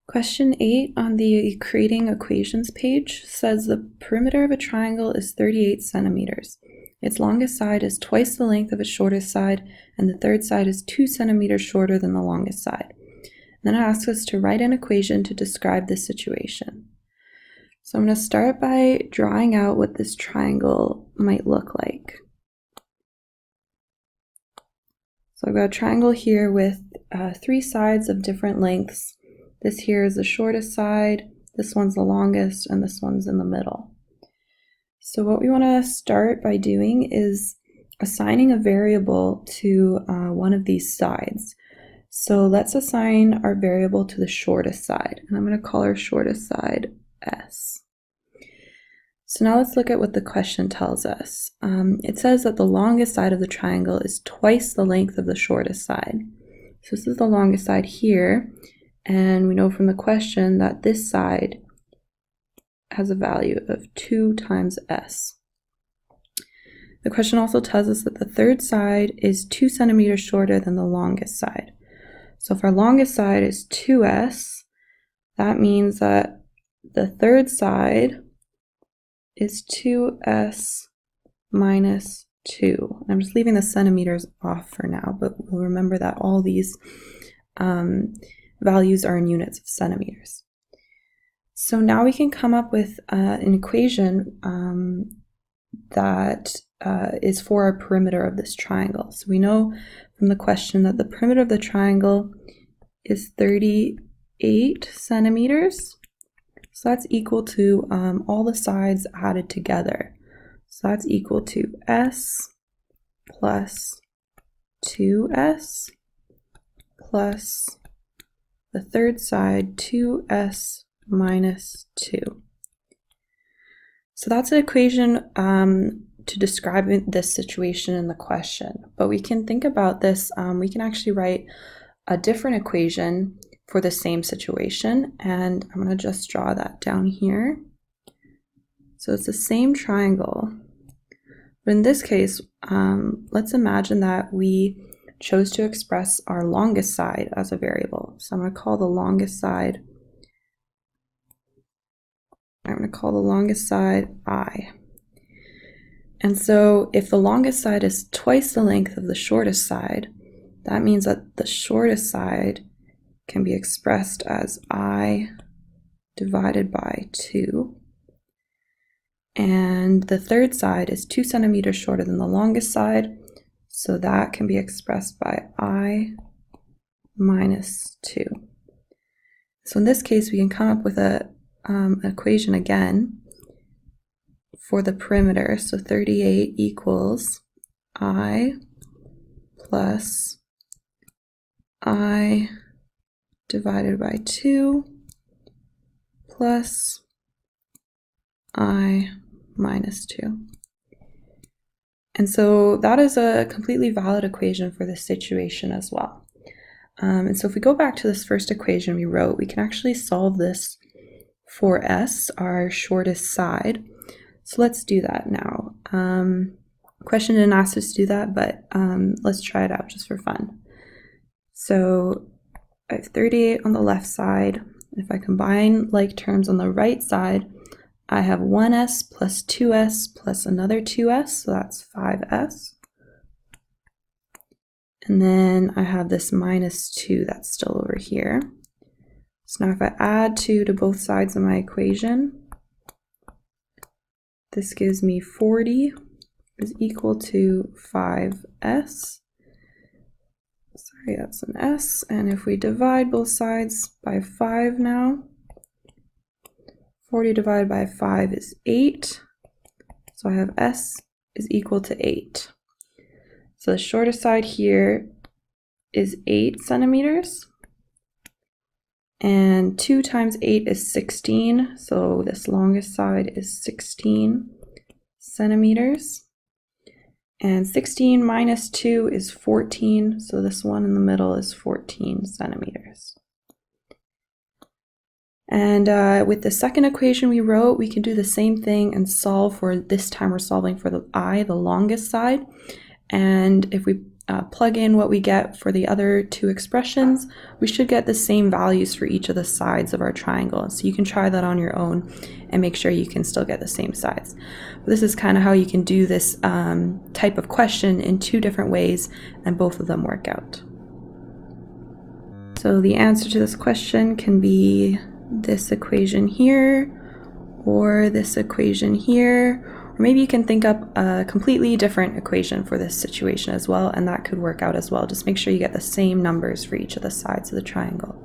Question 8 on the creating equations page says the perimeter of a triangle is 38 centimeters. Its longest side is twice the length of its shortest side, and the third side is 2 centimeters shorter than the longest side. And then it asks us to write an equation to describe this situation. So I'm going to start by drawing out what this triangle might look like. So I've got a triangle here with 3 sides of different lengths. This here is the shortest side, this one's the longest, and this one's in the middle. So what we want to start by doing is assigning a variable to one of these sides. So let's assign our variable to the shortest side, and I'm going to call our shortest side S. So now let's look at what the question tells us. It says that the longest side of the triangle is twice the length of the shortest side. So this is the longest side here, and we know from the question that this side has a value of 2 times S. The question also tells us that the third side is 2 centimeters shorter than the longest side. So if our longest side is 2S, that means that the third side is 2S minus 2. I'm just leaving the centimeters off for now, but we'll remember that all these values are in units of centimeters. So now we can come up with an equation that is for our perimeter of this triangle. So we know from the question that the perimeter of the triangle is 38 centimeters. So that's equal to all the sides added together. So that's equal to S plus 2S plus the third side 2S minus 2. So that's an equation to describe this situation in the question. But we can think about this, we can actually write a different equation for the same situation, and I'm going to just draw that down here. So it's the same triangle, but in this case, let's imagine that we chose to express our longest side as a variable. So I'm going to call the longest side I. And so if the longest side is twice the length of the shortest side, that means that the shortest side can be expressed as I divided by 2. And the third side is 2 centimeters shorter than the longest side, so that can be expressed by I minus 2. So in this case, we can come up with an equation again for the perimeter. So 38 equals I plus I divided by 2 plus I minus 2. And so that is a completely valid equation for this situation as well. And so if we go back to this first equation we wrote, we can actually solve this for S, our shortest side. So let's do that now. Question didn't ask us to do that, but let's try it out just for fun. So I have 38 on the left side. If I combine like terms on the right side, I have 1S plus 2S plus another 2S, so that's 5S. And then I have this minus 2 that's still over here. So now if I add 2 to both sides of my equation, this gives me 40 is equal to 5S. Sorry, that's an S. And if we divide both sides by 5 now, 40 divided by 5 is 8. So I have S is equal to 8. So the shortest side here is 8 centimeters. And 2 times 8 is 16. So this longest side is 16 centimeters. And 16 minus 2 is 14. So this one in the middle is 14 centimeters. And with the second equation we wrote, we can do the same thing and solve for, this time we're solving for the longest side. And if we plug in what we get for the other two expressions, we should get the same values for each of the sides of our triangle. So you can try that on your own and make sure you can still get the same sides. But this is kind of how you can do this type of question in two different ways, and both of them work out. So the answer to this question can be this equation here, or this equation here, or maybe you can think up a completely different equation for this situation as well, and that could work out as well. Just make sure you get the same numbers for each of the sides of the triangle.